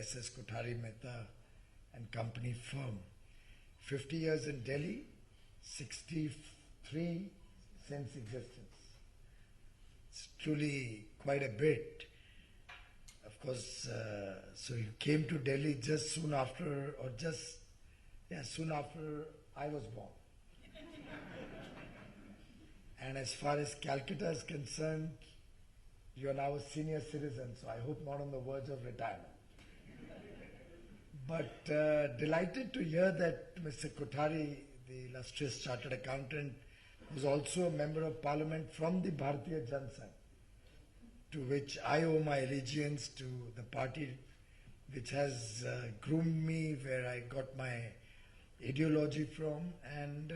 SS Kothari, Mehta and Company firm. 50 years in Delhi, 63 since existence. It's truly quite a bit. Of course, so you came to Delhi just soon after, soon after I was born. And as far as Calcutta is concerned, you are now a senior citizen, so I hope not on the verge of retirement. But delighted to hear that Mr. Kothari, the illustrious chartered accountant, was also a member of parliament from the Bharatiya Janata Sangh, to which I owe my allegiance, to the party which has groomed me, where I got my ideology from. And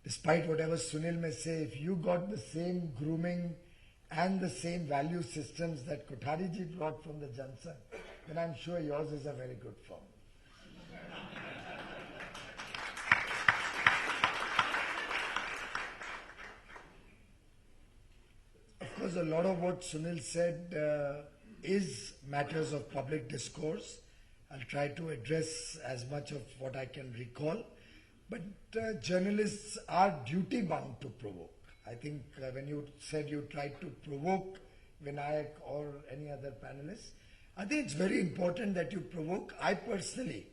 despite whatever Sunil may say, if you got the same grooming and the same value systems that Kothari ji brought from the Janata Sangh, then I'm sure yours is a very good form. Of course, a lot of what Sunil said is matters of public discourse. I'll try to address as much of what I can recall. But journalists are duty bound to provoke. I think when you said you tried to provoke Vinayak or any other panelist, I think it's very important that you provoke. I personally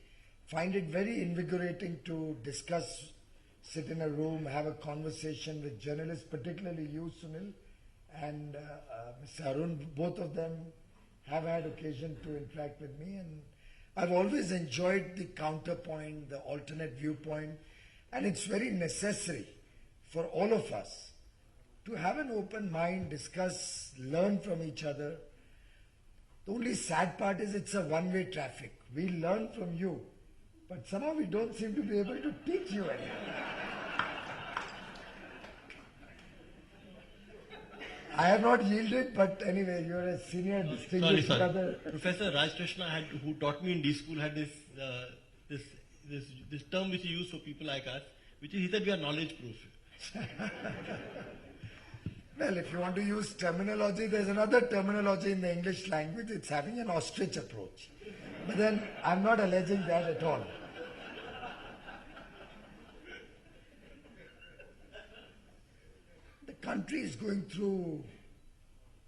find it very invigorating to discuss, sit in a room, have a conversation with journalists, particularly you, Sunil, and Mr. Arun. Both of them have had occasion to interact with me, and I've always enjoyed the counterpoint, the alternate viewpoint, and it's very necessary for all of us to have an open mind, discuss, learn from each other. The only sad part is it's a one-way traffic. We learn from you, but somehow we don't seem to be able to teach you anything. I have not yielded, but anyway, you're a senior distinguished brother. Professor Raj Krishna, who taught me in D school, had this term which he used for people like us, which is, he said, we are knowledge proof. Well, if you want to use terminology, there's another terminology in the English language. It's having an ostrich approach. But then I'm not alleging that at all. The country is going through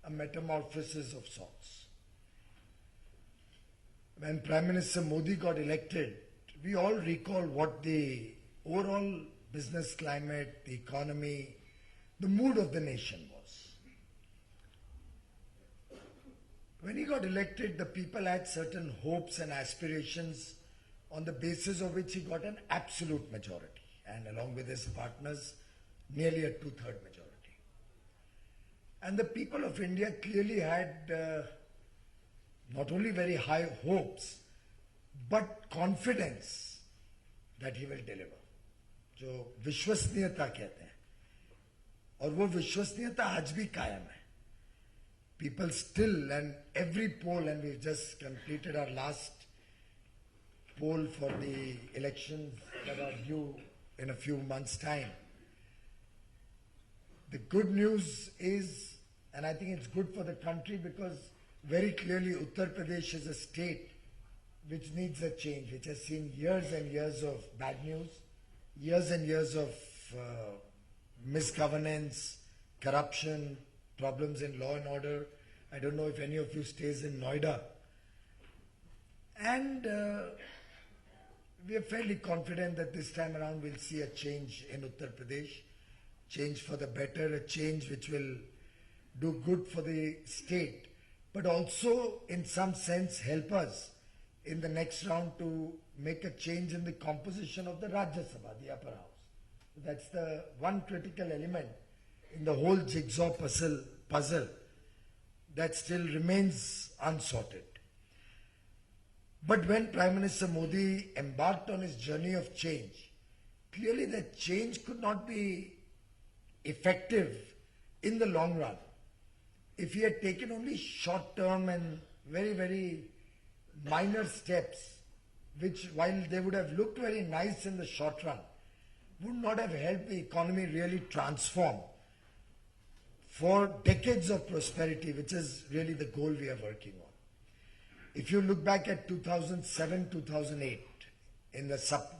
a metamorphosis of sorts. When Prime Minister Modi got elected, we all recall what the overall business climate, the economy, the mood of the nation was. When he got elected, the people had certain hopes and aspirations on the basis of which he got an absolute majority, and along with his partners, nearly a two-third majority. And the people of India clearly had not only very high hopes, but confidence that he will deliver. जो विश्वसनीयता कहते हैं, और वो विश्वसनीयता आज भी कायम है. People still, and every poll, and we've just completed our last poll for the elections that are due in a few months' time. The good news is, and I think it's good for the country, because very clearly Uttar Pradesh is a state which needs a change, which has seen years and years of bad news, years and years of misgovernance, corruption, problems in law and order. I don't know if any of you stays in Noida. And we are fairly confident that this time around we'll see a change in Uttar Pradesh, change for the better, a change which will do good for the state, but also in some sense help us in the next round to make a change in the composition of the Rajya Sabha, the upper house. That's the one critical element in the whole jigsaw puzzle that still remains unsorted. But when Prime Minister Modi embarked on his journey of change, clearly that change could not be effective in the long run if he had taken only short-term and very, very minor steps, which, while they would have looked very nice in the short run, would not have helped the economy really transform for decades of prosperity, which is really the goal we are working on. If you look back at 2007, 2008,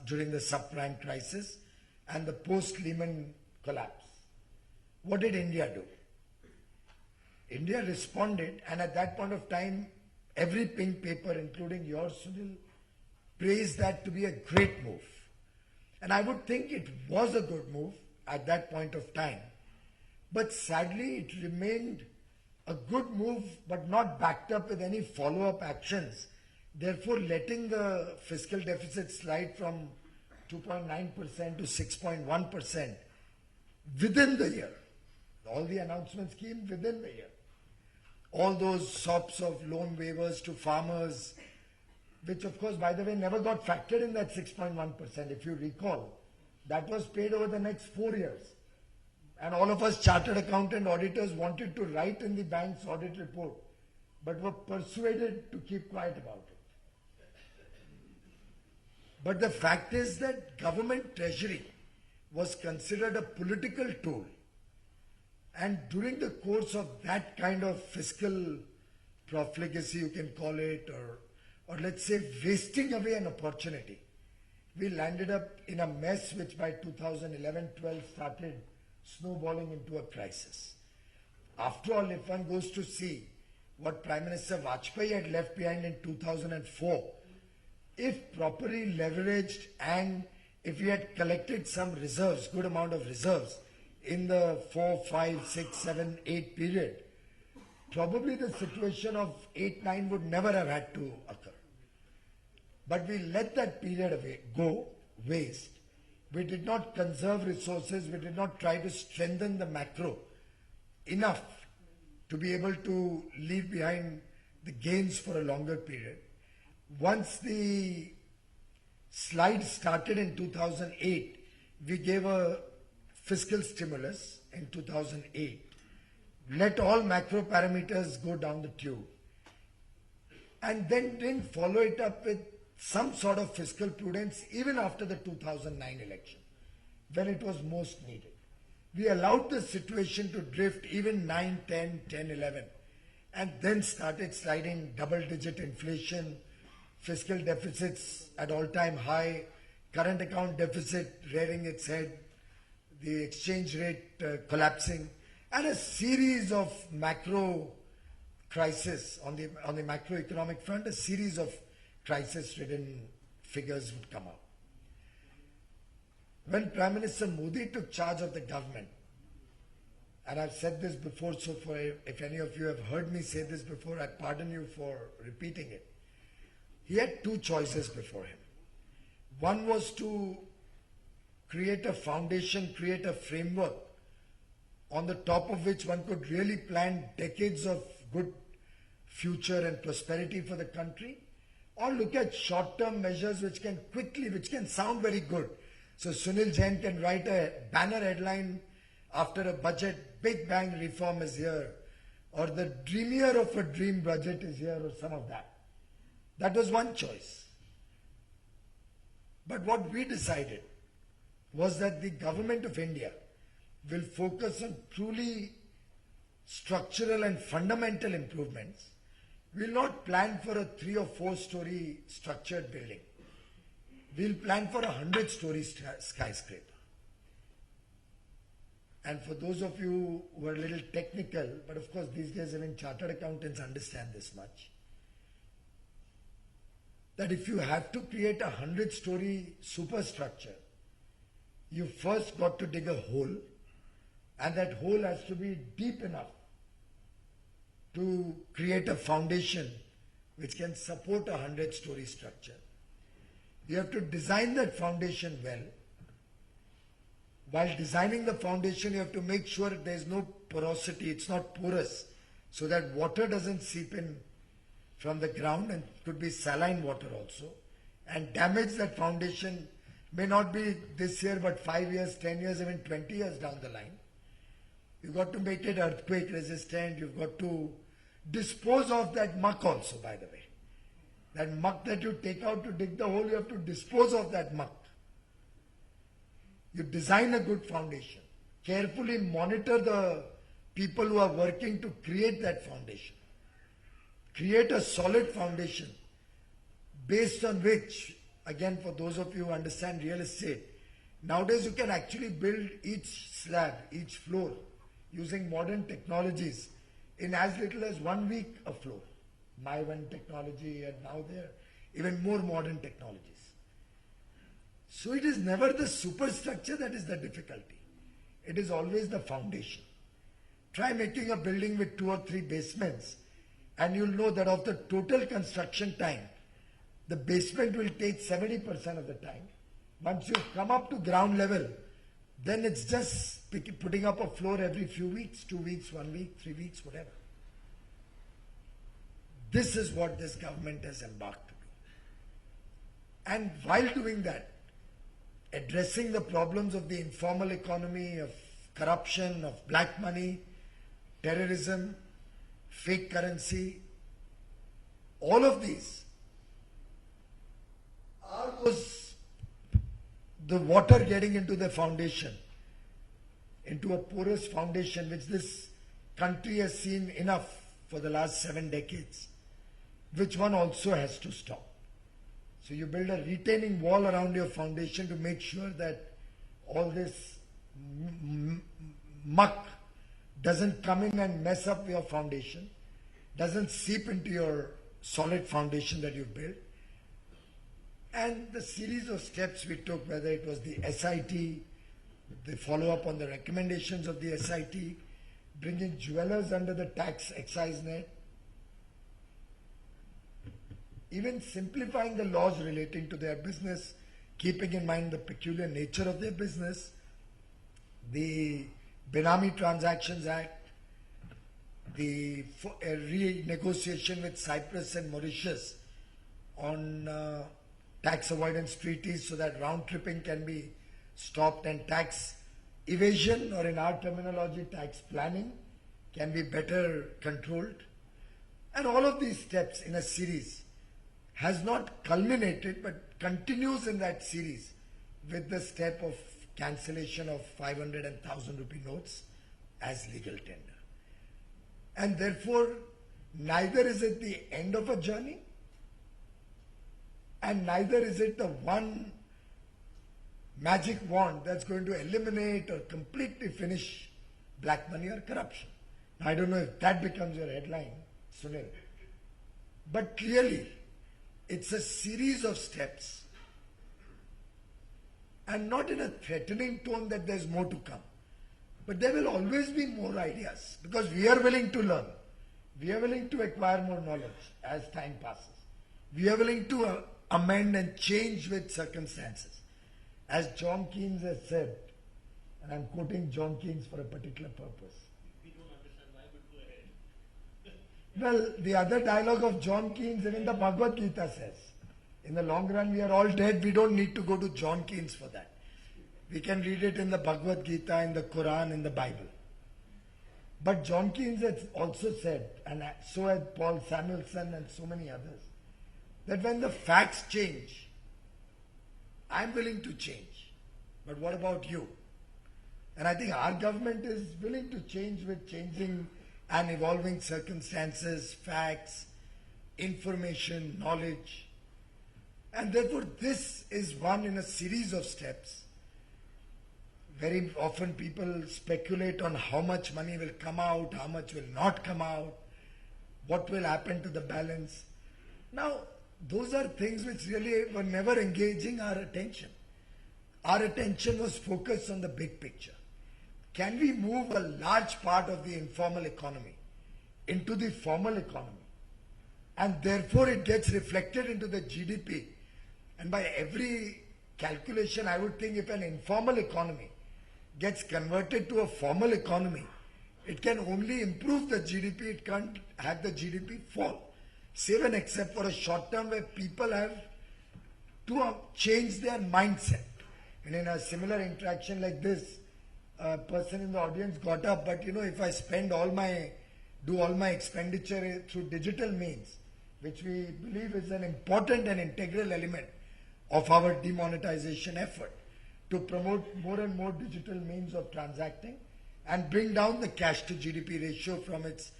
during the subprime crisis and the post-Lehman collapse, what did India do? India responded, and at that point of time, every pink paper, including yours, Sunil, praised that to be a great move. And I would think it was a good move at that point of time. But sadly, it remained a good move, but not backed up with any follow-up actions. Therefore, letting the fiscal deficit slide from 2.9% to 6.1% within the year. All the announcements came within the year. All those sops of loan waivers to farmers, which of course, by the way, never got factored in that 6.1%. If you recall, that was paid over the next 4 years. And all of us chartered accountant auditors wanted to write in the bank's audit report, but were persuaded to keep quiet about it. But the fact is that government treasury was considered a political tool. And during the course of that kind of fiscal profligacy, you can call it, or let's say wasting away an opportunity, we landed up in a mess which by 2011-12 started snowballing into a crisis. After all, if one goes to see what Prime Minister Vajpayee had left behind in 2004, if properly leveraged and if we had collected some reserves, good amount of reserves, in the 4, 5, 6, 7, 8 period, probably the situation of 8, 9 would never have had to occur. But we let that period go, waste. We did not conserve resources. We did not try to strengthen the macro enough to be able to leave behind the gains for a longer period. Once the slide started in 2008, we gave a fiscal stimulus in 2008. Let all macro parameters go down the tube. And then didn't follow it up with some sort of fiscal prudence even after the 2009 election, when it was most needed. We allowed the situation to drift even 9, 10, 10, 11, and then started sliding double-digit inflation, fiscal deficits at all-time high, current account deficit rearing its head, the exchange rate collapsing, and a series of macro crises on the macroeconomic front, a series of crisis-ridden figures would come out. When Prime Minister Modi took charge of the government, and I've said this before, so if any of you have heard me say this before, I pardon you for repeating it. He had two choices before him. One was to create a foundation, create a framework on the top of which one could really plan decades of good future and prosperity for the country, or look at short-term measures which can sound very good. So Sunil Jain can write a banner headline after a budget, big bang reform is here, or the dreamier of a dream budget is here, or some of that. That was one choice. But what we decided was that the government of India will focus on truly structural and fundamental improvements. We will not plan for a 3 or 4 story structured building. We will plan for a 100-story skyscraper. And for those of you who are a little technical, but of course these days even chartered accountants understand this much, that if you have to create a 100-story superstructure, you first got to dig a hole, and that hole has to be deep enough to create a foundation which can support a 100-story structure. You have to design that foundation well. While designing the foundation, you have to make sure there is no porosity, it's not porous, so that water doesn't seep in from the ground, and could be saline water also, and damage that foundation may not be this year, but 5 years, 10 years, even 20 years down the line. You've got to make it earthquake resistant. You've got to dispose of that muck also, by the way. That muck that you take out to dig the hole, you have to dispose of that muck. You design a good foundation. Carefully monitor the people who are working to create that foundation. create a solid foundation based on which, again, for those of you who understand real estate, nowadays you can actually build each slab, each floor using modern technologies in as little as 1 week a floor. My one technology, and now there are even more modern technologies. So it is never the superstructure that is the difficulty. It is always the foundation. Try making a building with 2 or 3 basements and you'll know that of the total construction time, the basement will take 70% of the time. Once you come up to ground level, then it's just putting up a floor every few weeks, 2 weeks, 1 week, 3 weeks, whatever. This is what this government has embarked to do. And while doing that, addressing the problems of the informal economy, of corruption, of black money, terrorism, fake currency, all of these are the water getting into the foundation, into a porous foundation which this country has seen enough for the last 7 decades, which one also has to stop. So you build a retaining wall around your foundation to make sure that all this muck doesn't come in and mess up your foundation, doesn't seep into your solid foundation that you've built. And the series of steps we took, whether it was the SIT, the follow-up on the recommendations of the SIT, bringing jewelers under the tax excise net, even simplifying the laws relating to their business, keeping in mind the peculiar nature of their business, the Benami Transactions Act, the renegotiation with Cyprus and Mauritius on tax avoidance treaties so that round tripping can be stopped and tax evasion, or in our terminology, tax planning, can be better controlled. And all of these steps in a series has not culminated but continues in that series with the step of cancellation of 500 and 1,000 rupee notes as legal tender. And therefore, neither is it the end of a journey and neither is it the one magic wand that's going to eliminate or completely finish black money or corruption. Now, I don't know if that becomes your headline, Sunil. But clearly, it's a series of steps, and not in a threatening tone that there's more to come. But there will always be more ideas because we are willing to learn. We are willing to acquire more knowledge as time passes. We are willing to amend and change with circumstances. As John Keynes has said, and I'm quoting John Keynes for a particular purpose. We don't understand why, but go ahead. Well, the other dialogue of John Keynes and in the Bhagavad Gita says, in the long run we are all dead, we don't need to go to John Keynes for that. We can read it in the Bhagavad Gita, in the Quran, in the Bible. But John Keynes has also said, and so has Paul Samuelson and so many others, that when the facts change, I'm willing to change. But what about you? And I think our government is willing to change with changing and evolving circumstances, facts, information, knowledge. And therefore this is one in a series of steps. Very often people speculate on how much money will come out, how much will not come out, what will happen to the balance. Now, those are things which really were never engaging our attention. Our attention was focused on the big picture. Can we move a large part of the informal economy into the formal economy? And therefore it gets reflected into the GDP. And by every calculation, I would think if an informal economy gets converted to a formal economy, it can only improve the GDP, it can't have the GDP fall. Save and except for a short term where people have to change their mindset. And in a similar interaction like this, a person in the audience got up, but if I do all my expenditure through digital means, which we believe is an important and integral element of our demonetization effort to promote more and more digital means of transacting and bring down the cash to GDP ratio from its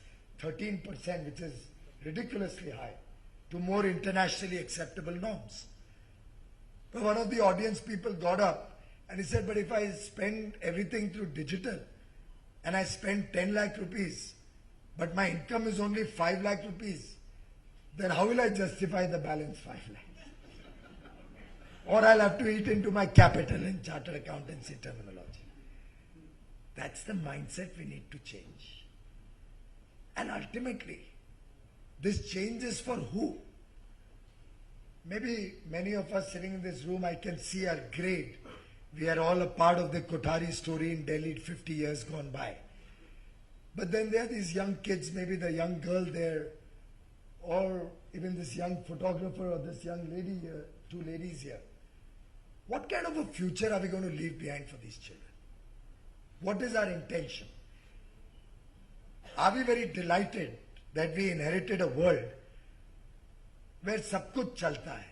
13%, which is ridiculously high, to more internationally acceptable norms. But one of the audience people got up and he said, but if I spend everything through digital and I spend 10 lakh rupees, but my income is only 5 lakh rupees, then how will I justify the balance 5 lakhs? Or I'll have to eat into my capital in chartered accountancy terminology. That's the mindset we need to change. And ultimately, this change is for who? Maybe many of us sitting in this room, I can see our grade. We are all a part of the Kothari story in Delhi 50 years gone by. But then there are these young kids, maybe the young girl there, or even this young photographer or this young lady here, two ladies here. What kind of a future are we going to leave behind for these children? What is our intention? Are we very delighted that we inherited a world where सब कुछ चलता है?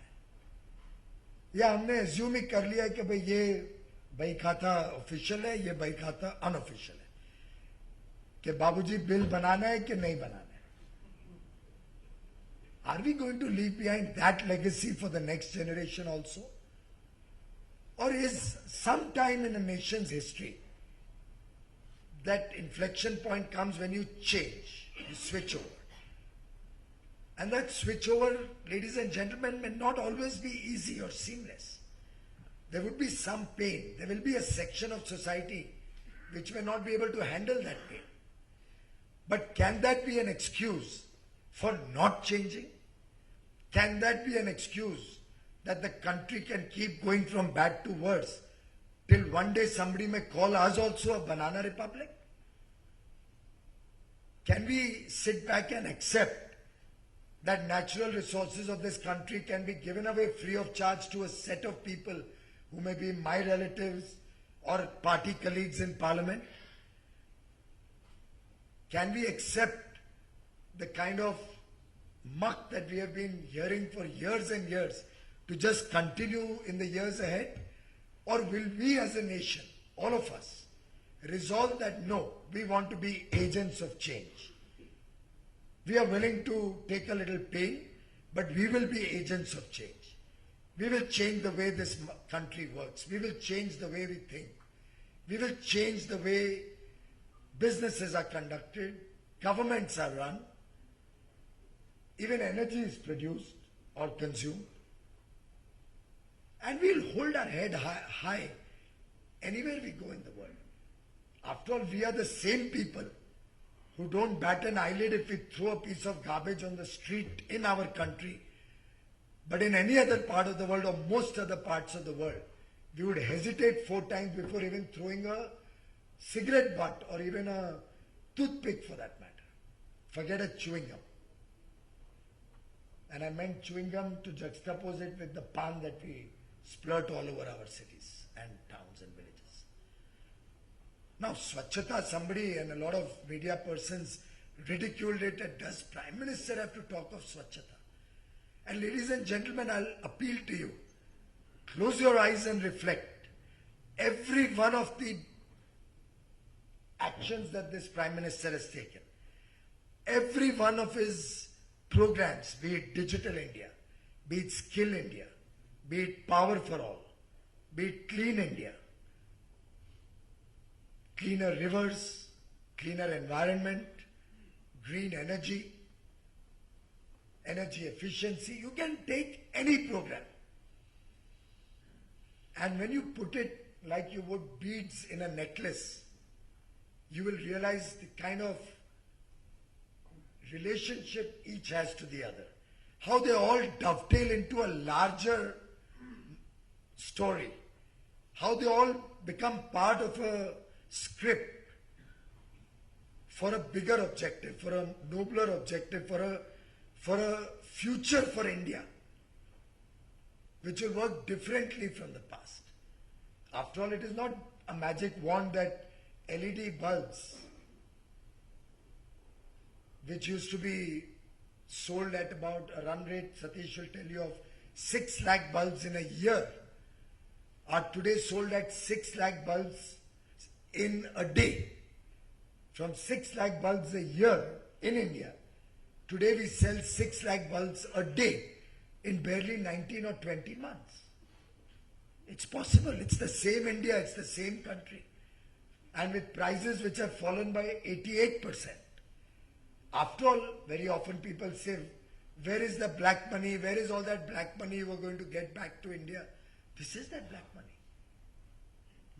या हमने assume ही कर लिया कि भाई ये बही खाता official है, ये बही खाता unofficial है, कि बाबूजी बिल बनाना है कि नहीं बनाना है? Are we going to leave behind that legacy for the next generation also? Or is some time in a nation's history that inflection point comes when you change, you switch over? And that switch over, ladies and gentlemen, may not always be easy or seamless. There would be some pain. There will be a section of society which may not be able to handle that pain. But can that be an excuse for not changing? Can that be an excuse that the country can keep going from bad to worse till one day somebody may call us also a banana republic? Can we sit back and accept that natural resources of this country can be given away free of charge to a set of people who may be my relatives or party colleagues in parliament? Can we accept the kind of muck that we have been hearing for years and years to just continue in the years ahead? Or will we as a nation, all of us, resolve that no, we want to be agents of change? We are willing to take a little pain, but we will be agents of change. We will change the way this country works. We will change the way we think. We will change the way businesses are conducted, governments are run, even energy is produced or consumed. And we'll hold our head high anywhere we go in the world. After all, we are the same people who don't bat an eyelid if we throw a piece of garbage on the street in our country. But in any other part of the world or most other parts of the world, we would hesitate 4 times before even throwing a cigarette butt or even a toothpick for that matter. Forget a chewing gum. And I meant chewing gum to juxtapose it with the pan that we splurt all over our cities and towns and villages. Now, Swachhata, somebody and a lot of media persons ridiculed it, and does Prime Minister have to talk of Swachhata? And ladies and gentlemen, I'll appeal to you. Close your eyes and reflect. Every one of the actions that this Prime Minister has taken, every one of his programs, be it Digital India, be it Skill India, be it Power for All, be it Clean India, cleaner rivers, cleaner environment, green energy, energy efficiency. You can take any program, and when you put it like you would beads in a necklace, you will realize the kind of relationship each has to the other. How they all dovetail into a larger story. How they all become part of a script for a bigger objective, for a nobler objective, for a future for India, which will work differently from the past. After all, it is not a magic wand that LED bulbs, which used to be sold at about a run rate, Satish will tell you, of 6 lakh bulbs in a year, are today sold at 6 lakh bulbs in a day. From 6 lakh bulbs a year in India Today we sell 6 lakh bulbs a day in barely 19 or 20 months. It's possible. It's the same India, it's the same country. And with prices which have fallen by 88%. After all, very often people say, where is the black money? Where is all that black money you were going to get back to India? This is that black money.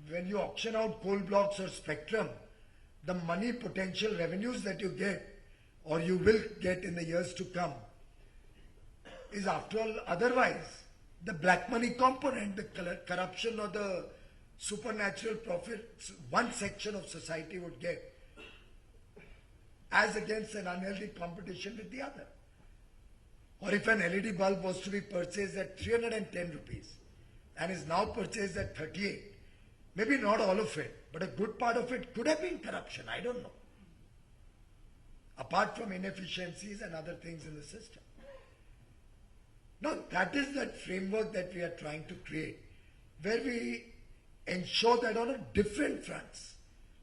When you auction out coal blocks or spectrum, the money potential revenues that you get or you will get in the years to come is, after all, otherwise the black money component, the corruption or the supernatural profits one section of society would get as against an unhealthy competition with the other. Or if an LED bulb was to be purchased at 310 rupees and is now purchased at 38, maybe not all of it, but a good part of it could have been corruption, I don't know. Apart from inefficiencies and other things in the system. Now that is that framework that we are trying to create, where we ensure that on a different fronts.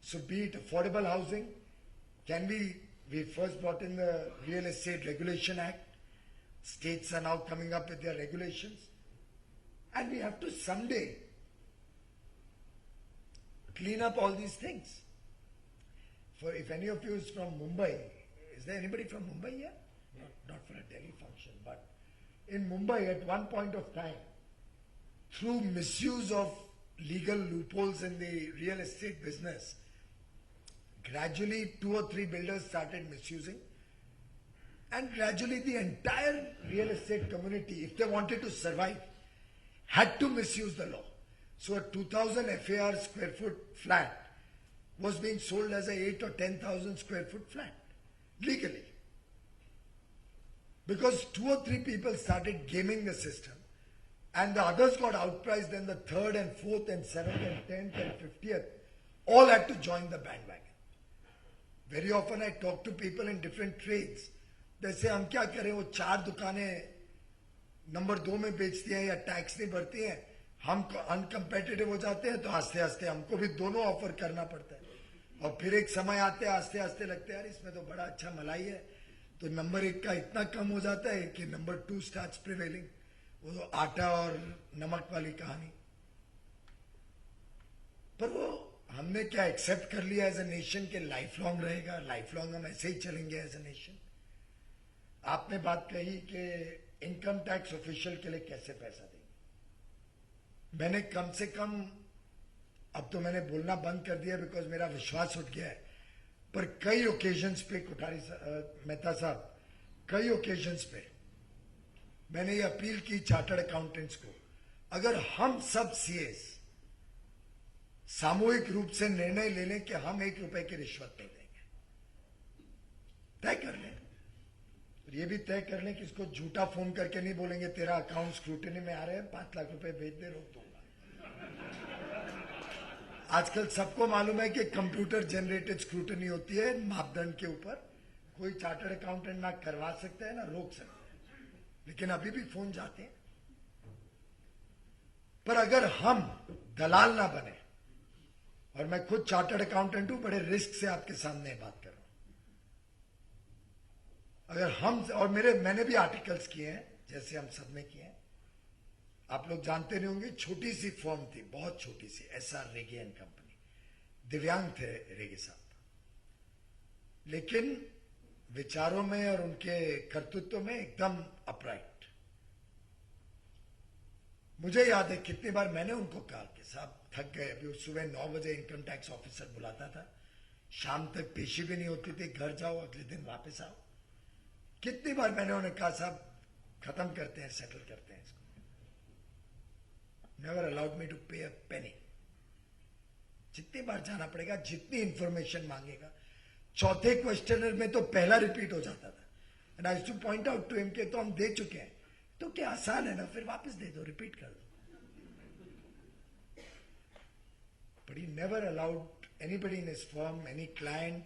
So be it affordable housing, we first brought in the Real Estate Regulation Act. States are now coming up with their regulations. And we have to someday clean up all these things. For if any of you is from Mumbai, is there anybody from Mumbai here? Not for a Delhi function, but in Mumbai at one point of time, through misuse of legal loopholes in the real estate business, gradually 2 or 3 builders started misusing, and gradually the entire real estate community, if they wanted to survive, had to misuse the law. So a 2000 FAR square foot flat was being sold as a 8 or 10,000 square foot flat, legally. Because 2 or 3 people started gaming the system, and the others got outpriced, and the 3rd and 4th and 7th and 10th and 50th all had to join the bandwagon. Very often I talk to people in different trades. They say, हम क्या करें, वो 4 दुकानें number 2 में बेचती हैं या tax नहीं भरती हैं, हम अनकम्पेटिटिव हो जाते हैं, तो आस्ते आस्ते हमको भी दोनों ऑफर करना पड़ता है. और फिर एक समय आते आस्ते आस्ते लगता है, यार इसमें तो बड़ा अच्छा मलाई है, तो नंबर 1 का इतना कम हो जाता है कि नंबर 2 स्टार्ट्स प्रिवेलिंग. वो तो आटा और नमक वाली कहानी. पर वो हमने क्या एक्सेप्ट कर लिया एज ए नेशन के लाइफ लॉन्ग रहेगा, लाइफ लॉन्ग हम ऐसे ही चलेंगे एज ए नेशन. आपने बात कही कि इनकम टैक्स ऑफिशियल के लिए कैसे पैसा देंगे. मैंने कम से कम, अब तो मैंने बोलना बंद कर दिया बिकॉज मेरा विश्वास उठ गया है, पर कई ओकेजन्स पे कोठारी मेहता साहब, कई ओकेजन्स पे मैंने ये अपील की चार्टर्ड अकाउंटेंट्स को, अगर हम सब सीएस सामूहिक रूप से निर्णय ले लें कि हम 1 रुपए की रिश्वत नहीं देंगे, तय कर लें. ये भी तय कर लें कि इसको झूठा फोन करके नहीं बोलेंगे तेरा अकाउंट स्क्रूटनी में आ रहे हैं, 5 लाख रुपए भेज दे, रोक दूंगा. आजकल सबको मालूम है कि कंप्यूटर जनरेटेड स्क्रूटनी होती है मापदंड के ऊपर. कोई चार्टर्ड अकाउंटेंट ना करवा सकता है ना रोक सकता है, लेकिन अभी भी फोन जाते हैं. पर अगर हम दलाल ना बने, और मैं खुद चार्टर्ड अकाउंटेंट हूं, बड़े रिस्क से आपके सामने बात कर रहा हूं. अगर हम, और मैंने भी आर्टिकल्स किए हैं जैसे हम सब ने किए हैं. आप लोग जानते नहीं होंगे, छोटी सी फर्म थी, बहुत छोटी सी, SR रेगे एंड कंपनी. दिव्यांग थे रेगे साहब, लेकिन विचारों में और उनके कर्तृत्व में एकदम अपराइट. मुझे याद है कितनी बार मैंने उनको कहा कि साहब थक गए, अभी सुबह 9 बजे इनकम टैक्स ऑफिसर बुलाता था, शाम तक पेशी भी नहीं होती थी, घर जाओ अगले दिन वापस आओ. कितनी बार मैंने उन्हें कहा साहब खत्म करते हैं, सेटल करते हैं इसको. नेवर अलाउड मी टू पे अ पेनी. जितनी बार जाना पड़ेगा, जितनी इंफॉर्मेशन मांगेगा. चौथे क्वेश्चनर में तो पहला रिपीट हो जाता था, and I to point out to him के तो हम दे चुके हैं, तो क्या आसान है ना, फिर वापस दे दो, रिपीट कर दो. But he never allowed anybody in his firm, any client,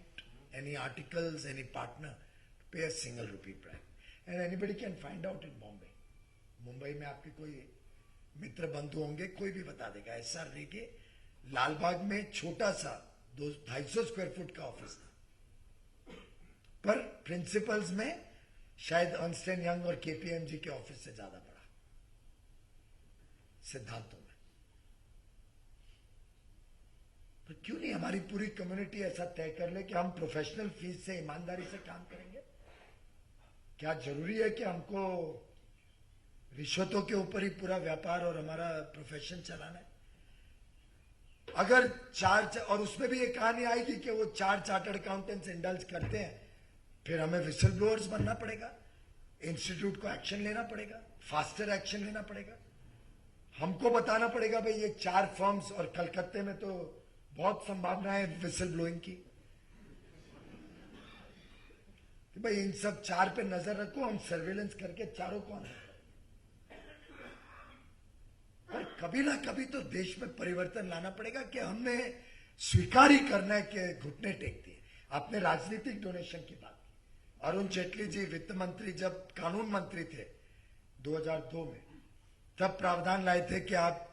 any articles, any partner to pay a single rupee bribe. And anybody can find out in Bombay. Mumbai में आपके कोई मित्र बंधु होंगे, कोई भी बता देगा. SR रेगे लालबाग में छोटा सा 250 स्क्वायर फुट का ऑफिस था, पर प्रिंसिपल्स में शायद अर्नस्ट एंड यंग और केपीएमजी के ऑफिस से ज्यादा बड़ा सिद्धांतों में। तो क्यों नहीं हमारी पूरी कम्युनिटी ऐसा तय कर ले कि हम प्रोफेशनल फीस से ईमानदारी से काम करेंगे? क्या जरूरी है कि हमको रिश्वतों के ऊपर ही पूरा व्यापार और हमारा प्रोफेशन चलाना है? अगर और उसमें भी ये कहानी आएगी कि वो 4 चार्टर्ड अकाउंटेंट्स इंडल्ज करते हैं, फिर हमें विसल ब्लोअर्स बनना पड़ेगा, इंस्टीट्यूट को एक्शन लेना पड़ेगा, फास्टर एक्शन लेना पड़ेगा, हमको बताना पड़ेगा भाई ये 4 फर्म्स, और कलकत्ते में तो बहुत संभावना है विसल ब्लोइंग की, कि भाई इन सब 4 पे नजर रखो, हम सर्वेलेंस करके चारों को आना। पर कभी ना कभी तो देश में परिवर्तन लाना पड़ेगा कि हमने स्वीकार ही करना है कि घुटने टेक दिए। आपने राजनीतिक डोनेशन की बात की। अरुण जेटली जी वित्त मंत्री जब कानून मंत्री थे 2002 में, तब प्रावधान लाए थे कि आप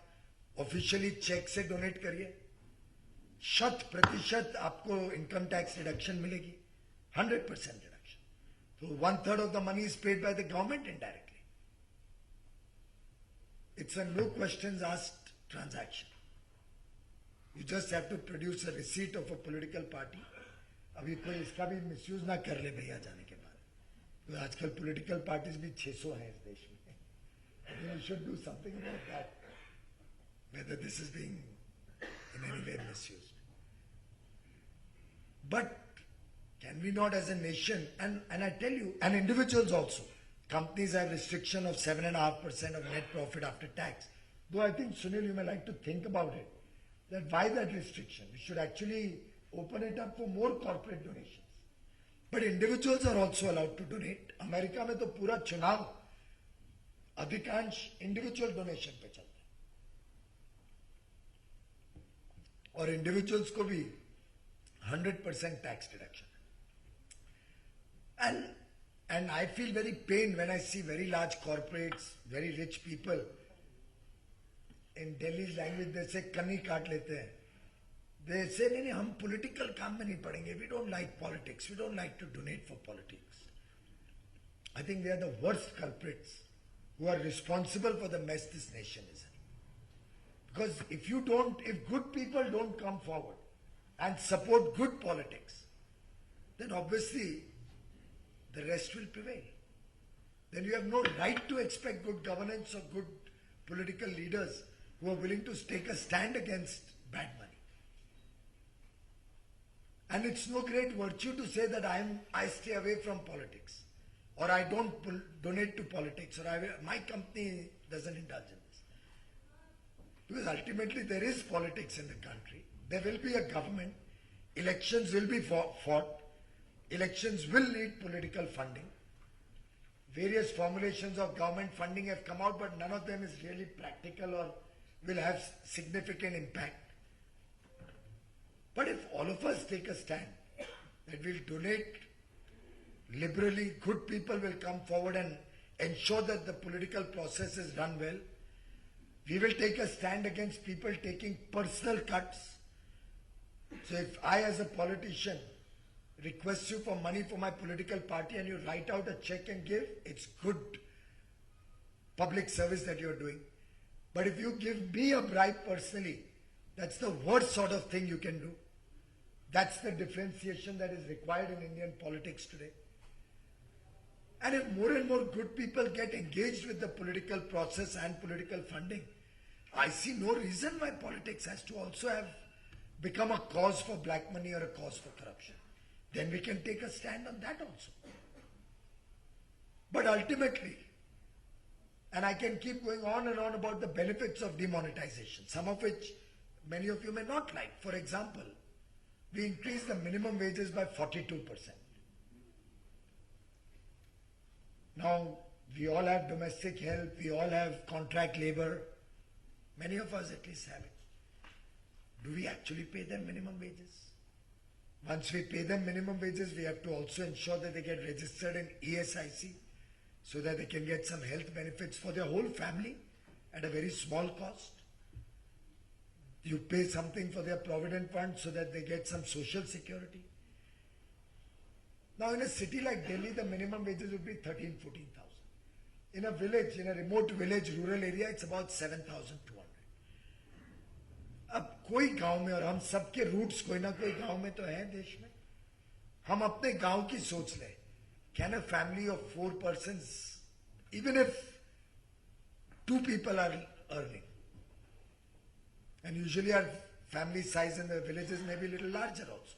ऑफिशियली चेक से डोनेट करिए, 100% आपको इनकम टैक्स रिडक्शन मिलेगी, 100% रिडक्शन। तो 1/3 of the money is paid by the government indirectly. It's a no questions asked transaction. You just have to produce a receipt of a political party. अभी कोई इसका भी misuse ना कर ले भैया जाने के बाद, तो आजकल पॉलिटिकल पार्टीज भी 600 हैं इस देश में। You should do something about that, whether this is being in any way misused. But can we not as a nation, and I tell you, and individuals also, companies have restriction of 7.5% of net profit after tax. Though I think, Sunil, you may like to think about it, that why that restriction? We should actually open it up for more corporate donations. But individuals are also allowed to donate. America में तो पूरा चुनाव अधिकांश individual donation पे चलता है, और individuals को भी 100% tax deduction. And I feel very pained when I see very large corporates, very rich people. In Delhi's language, they say कनी काट लेते हैं. They say नहीं हम political काम में नहीं पड़ेंगे. We don't like politics. We don't like to donate for politics. I think they are the worst culprits who are responsible for the mess this nation is in. Because if good people don't come forward and support good politics, then obviously the rest will prevail. Then you have no right to expect good governance or good political leaders who are willing to take a stand against bad money. And it's no great virtue to say that I stay away from politics, or I don't donate to politics, or my company doesn't indulge in this. Because ultimately there is politics in the country. There will be a government. Elections will be fought. Elections will need political funding. Various formulations of government funding have come out, but none of them is really practical or will have significant impact. But if all of us take a stand that we'll donate liberally, good people will come forward and ensure that the political process is run well. We will take a stand against people taking personal cuts. So if I as a politician request you for money for my political party and you write out a check and give, it's good public service that you're doing. But if you give me a bribe personally, that's the worst sort of thing you can do. That's the differentiation that is required in Indian politics today. And if more and more good people get engaged with the political process and political funding, I see no reason why politics has to also have become a cause for black money or a cause for corruption. Then we can take a stand on that also. But ultimately, and I can keep going on and on about the benefits of demonetization, some of which many of you may not like. For example, we increased the minimum wages by 42%. Now, we all have domestic help, we all have contract labor. Many of us at least have it. Do we actually pay them minimum wages? Once we pay them minimum wages, we have to also ensure that they get registered in ESIC so that they can get some health benefits for their whole family at a very small cost. You pay something for their provident fund so that they get some social security. Now in a city like Delhi, the minimum wages would be 13, 14,000. In a village, in a remote village, rural area, it's about 7,200. अब कोई गांव में, और हम सबके roots कोई ना कोई गांव में तो है देश में, हम अपने गांव की सोच लें. Can a family of 4 persons, even if 2 people are earning, and usually our family size in the villages may be a little larger also,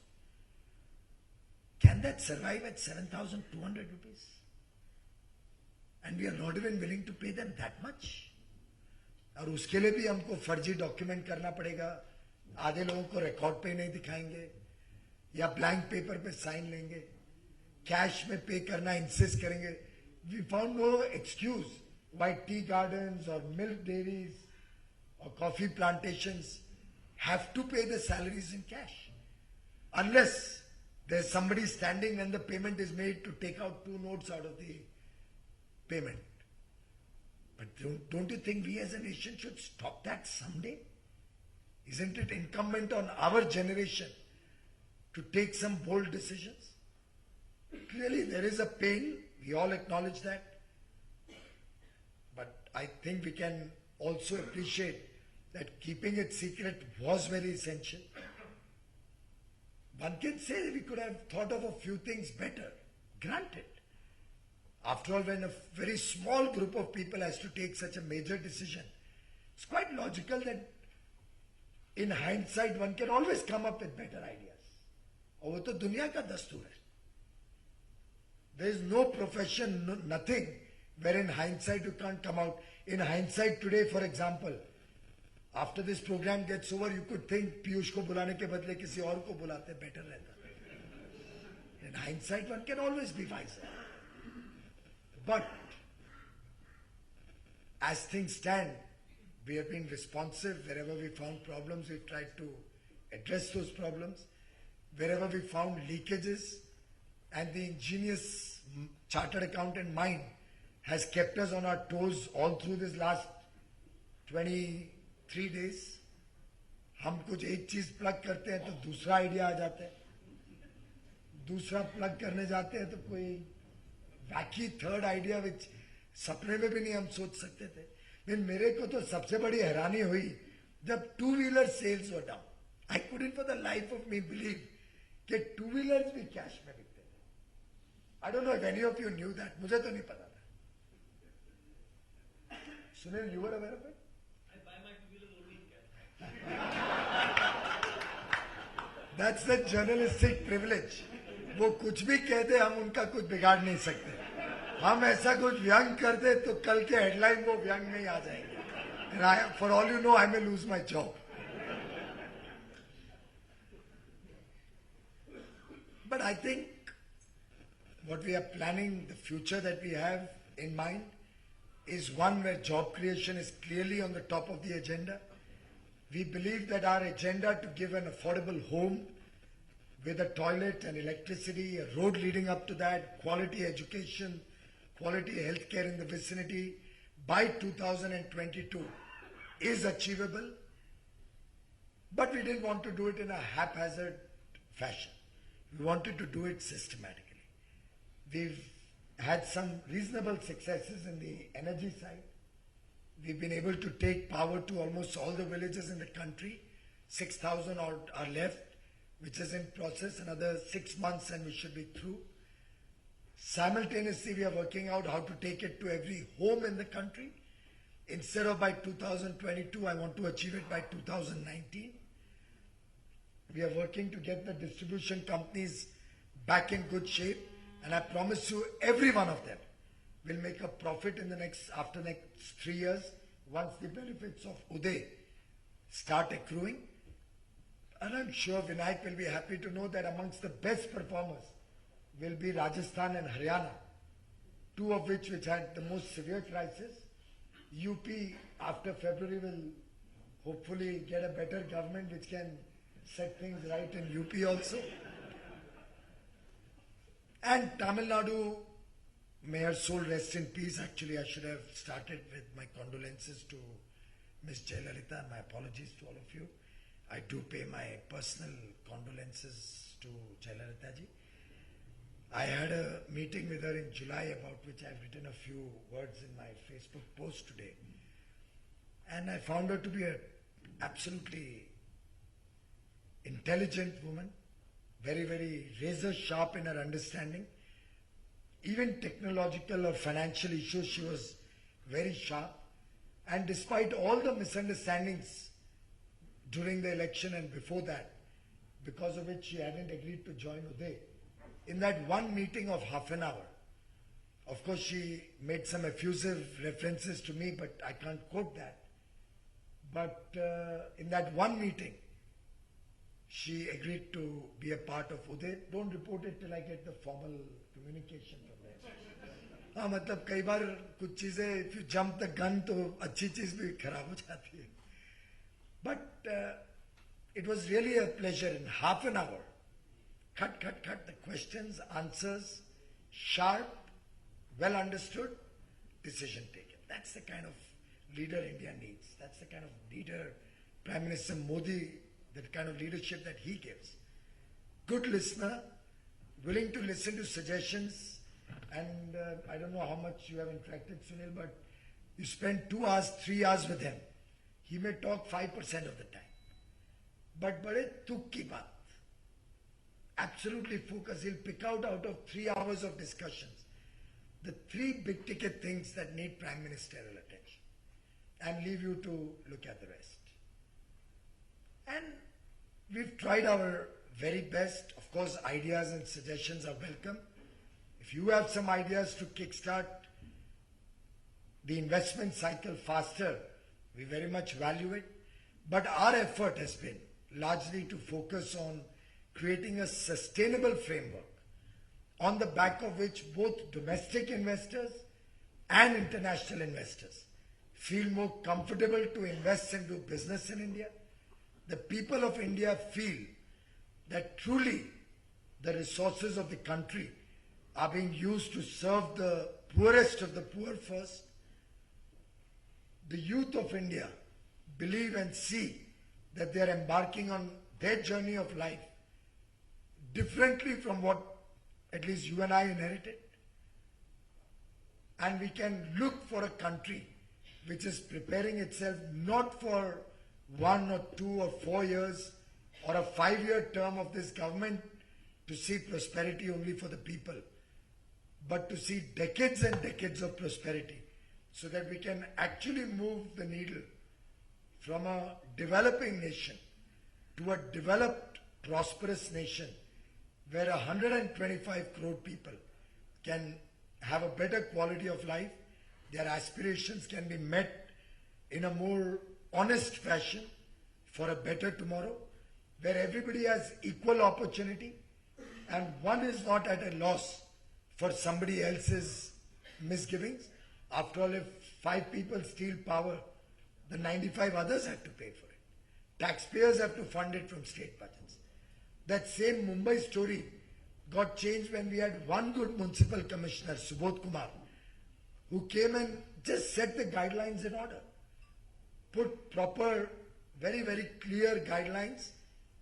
can that survive at 7,200 rupees? And we are not even willing to pay them that much. और उसके लिए भी हमको फर्जी document करना पड़ेगा. आधे लोगों को रिकॉर्ड पे नहीं दिखाएंगे या ब्लैंक पेपर पे साइन लेंगे, कैश में पे करना इंसिस्ट करेंगे. We found no excuse why tea gardens और मिल्क डेयरीज और coffee plantations have to pay the salaries in cash unless there's somebody standing and the payment is made to take out 2 notes out of the payment. But don't you think we as a nation should stop that someday? Isn't it incumbent on our generation to take some bold decisions? Clearly there is a pain, we all acknowledge that. But I think we can also appreciate that keeping it secret was very essential. One can say that we could have thought of a few things better. Granted. After all, when a very small group of people has to take such a major decision, it's quite logical that in hindsight one can always come up with better ideas. और वो तो दुनिया का दस्तूर है. There is no profession, no, nothing where in hindsight you can't come out. In hindsight today, for example, after this program gets over, you could think Piyush को बुलाने के बदले किसी और को बुलाते better रहता. In hindsight, one can always be wiser. But as things stand, we have been responsive. Wherever we found problems, we tried to address those problems. Wherever we found leakages, and the ingenious chartered accountant mind has kept us on our toes all through this last 23 days. हम कुछ एक चीज plug करते हैं तो दूसरा idea आ जाता है, दूसरा प्लग करने जाते हैं तो कोई वैकी थर्ड आइडिया विच सपने में भी नहीं हम सोच सकते थे. मेरे को तो सबसे बड़ी हैरानी हुई जब 2-wheeler sales were down. I couldn't for the life of me believe कि 2-wheelers भी कैश में बिकते थे. I don't know if any of you knew that. मुझे तो नहीं पता था. Sunil, you were aware of it? That's the journalistic privilege. वो कुछ भी कहते हम उनका कुछ बिगाड़ नहीं सकते. हम ऐसा कुछ व्यंग कर दे तो कल के हेडलाइन वो व्यंग में ही आ जाएंगे. And for all you know, I may lose my job. But I think what we are planning, the future that we have in mind, is one where job creation is clearly on the top of the agenda. We believe that our agenda to give an affordable home with a toilet and electricity, a road leading up to that, quality education, quality healthcare in the vicinity by 2022 is achievable. But we didn't want to do it in a haphazard fashion. We wanted to do it systematically. We've had some reasonable successes in the energy side. We've been able to take power to almost all the villages in the country. 6,000 are left, which is in process. Another 6 months and we should be through. Simultaneously, we are working out how to take it to every home in the country. Instead of by 2022, I want to achieve it by 2019. We are working to get the distribution companies back in good shape. And I promise you, every one of them will make a profit in the after next 3 years, once the benefits of Uday start accruing. And I'm sure Vinayak will be happy to know that amongst the best performers will be Rajasthan and Haryana, two of which had the most severe crisis. UP after February will hopefully get a better government which can set things right in UP also. And Tamil Nadu, may her soul rest in peace. Actually, I should have started with my condolences to Ms. Jayalalitha and my apologies to all of you. I do pay my personal condolences to Jayalalitha ji. I had a meeting with her in July about which I've written a few words in my Facebook post today. And I found her to be an absolutely intelligent woman, very, very razor sharp in her understanding. Even technological or financial issues, she was very sharp. And despite all the misunderstandings during the election and before that, because of which she hadn't agreed to join Uday, in that one meeting of half an hour, of course she made some effusive references to me, but I can't quote that. But in that one meeting, she agreed to be a part of Uday. Don't report it till I get the formal communication from there. हाँ मतलब कई बार कुछ चीजें if you jump the gun तो अच्छी चीज भी खराब हो जाती है. But it was really a pleasure in half an hour. Cut, the questions, answers, sharp, well understood, decision taken. That's the kind of leader India needs. That's the kind of leader Prime Minister Modi, that kind of leadership that he gives. Good listener, willing to listen to suggestions, and I don't know how much you have interacted, Sunil, but you spend 2 hours, 3 hours with him. He may talk 5% of the time. But bade tuk ki baat. Absolutely focus. He'll pick out of 3 hours of discussions the 3 big ticket things that need Prime Ministerial attention and leave you to look at the rest. And we've tried our very best. Of course, ideas and suggestions are welcome. If you have some ideas to kickstart the investment cycle faster, we very much value it. But our effort has been largely to focus on creating a sustainable framework on the back of which both domestic investors and international investors feel more comfortable to invest and do business in India. The people of India feel that truly the resources of the country are being used to serve the poorest of the poor first. The youth of India believe and see that they are embarking on their journey of life differently from what at least you and I inherited. And we can look for a country which is preparing itself not for 1 or 2 or 4 years or a 5-year term of this government to see prosperity only for the people, but to see decades and decades of prosperity so that we can actually move the needle from a developing nation to a developed, prosperous nation where 125 crore people can have a better quality of life, their aspirations can be met in a more honest fashion for a better tomorrow, where everybody has equal opportunity and one is not at a loss for somebody else's misgivings. After all, if 5 people steal power, the 95 others have to pay for it. Taxpayers have to fund it from state budgets. That same Mumbai story got changed when we had one good municipal commissioner, Subodh Kumar, who came and just set the guidelines in order. Put proper, very, very clear guidelines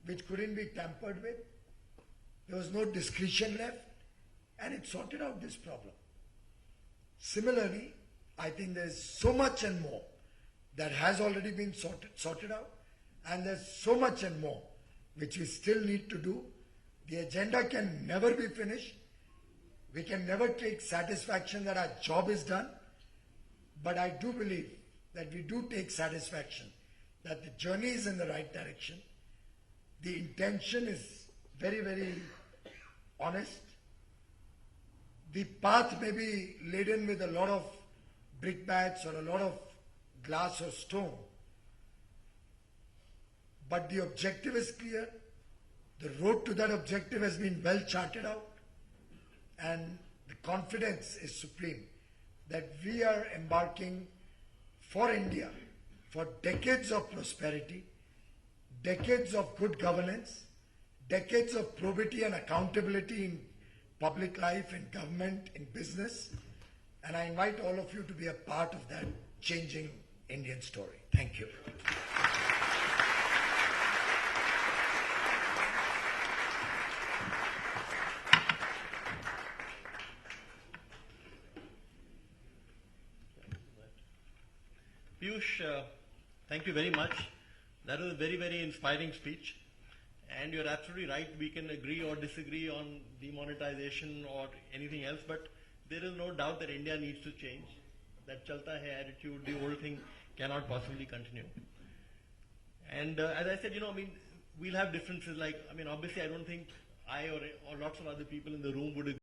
which couldn't be tampered with. There was no discretion left, and it sorted out this problem. Similarly, I think there's so much and more that has already been sorted out, and there's so much and more which we still need to do. The agenda can never be finished. We can never take satisfaction that our job is done, but I do believe that we do take satisfaction that the journey is in the right direction. The intention is very, very honest. The path may be laden with a lot of brickbats or a lot of glass or stone, but the objective is clear. The road to that objective has been well charted out, and the confidence is supreme that we are embarking for India for decades of prosperity, decades of good governance, decades of probity and accountability in public life, in government, in business. And I invite all of you to be a part of that changing Indian story. Thank you. Piyush, thank you very much. That was a very, very inspiring speech. And you're absolutely right. We can agree or disagree on demonetization or anything else, but there is no doubt that India needs to change. That chalta hai attitude, the old thing cannot possibly continue. And as I said, we'll have differences. Obviously, I don't think I or lots of other people in the room would agree